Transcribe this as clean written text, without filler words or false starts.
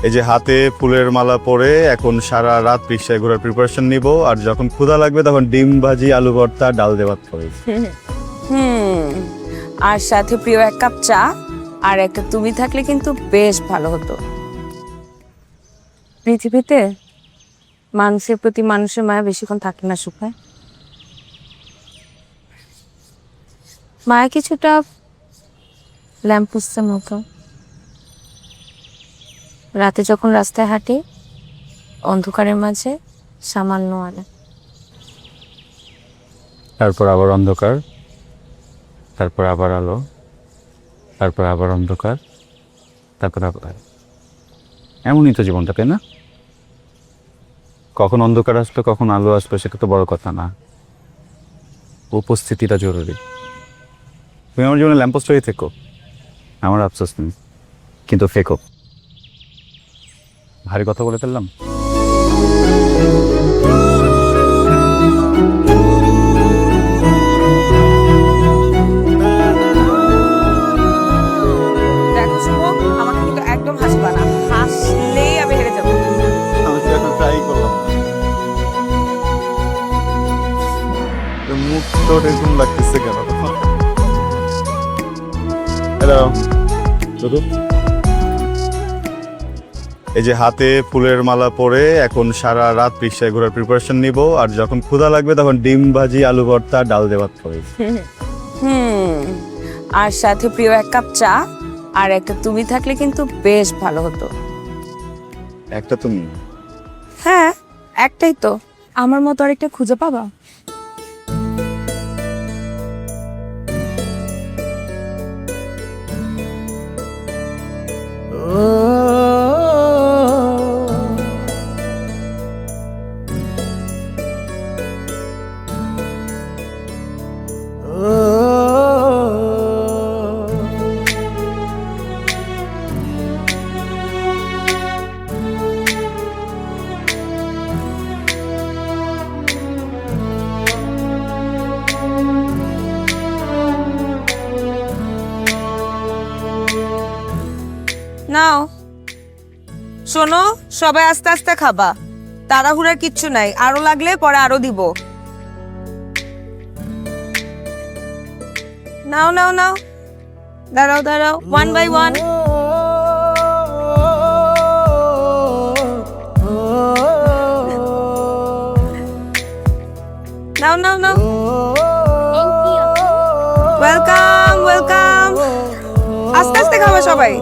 এই যে হাতে ফুলের মালা পরে এখন সারা রাত রিক্সায় ঘোরার প্রিপারেশন নিব, আর যখন ক্ষুধা লাগবে তখন ডিম ভাজি, আলু ভর্তা, ডাল দিয়ে ভাত খাবো। আর সাথে প্রিয় এক কাপ চা আর একটা তুমি থাকলে কিন্তু বেশ ভালো হতো। পৃথিবীতে মানুষের প্রতি মানুষের মায়া বেশিক্ষণ থাকে না সুখায়। মায়া কিছুটা ল্যাম্পপোস্টের মতো, রাতে যখন রাস্তায় হাঁটি অন্ধকারের মাঝে সামান্য আলো, তারপর আবার অন্ধকার, তারপর আবার আলো, তারপর আবার অন্ধকার, তারপর আবার এমনই তো জীবনটা, তাই না? কখন অন্ধকার আসবে কখন আলো আসবে সেটা তো বড় কথা না, উপস্থিতিটা জরুরি। তুমি আমার জীবনে ল্যাম্পপোস্ট হয়ে থেকো, আমার আফসোস নেই, কিন্তু ফেকো। ভারী কথা বলে ফেললাম। দেখো শুভ, আমাকে কিন্তু একদম হাসবা না, হাসলেই আমি হেরে যাবো। আমি তো এখন ট্রাই করলাম, মুখ তো এরকম লাগতেছে কেন? হ্যালো শুধু এই যে হাতে ফুলের মালা পরে এখন সারা রাত রিক্সায় ঘোরার প্রিপারেশন নিব, আর যখন ক্ষুধা লাগবে তখন ডিম ভাজি, আলু ভর্তা, ডাল দিয়ে ভাত খাবো। আর সাথে প্রিয় এক কাপ চা আর একটা তুমি থাকলে কিন্তু বেশ ভালো হতো। একটা তুমি? হ্যাঁ, একটাই তো। আমার মতো আরেকটা খুঁজে পাবা? নাও শোনো, সবাই আস্তে আস্তে খাবা, তাড়াহুড়ার কিচ্ছু নাই, আরো লাগলে পরে আরো দিব। নাও নাও নাও, দাঁড়াও দাঁড়াও, ওয়ান বাই ওয়ান। নাও নাও নাও, ওয়েলকাম ওয়েলকাম। আস্তে আস্তে খাবা সবাই।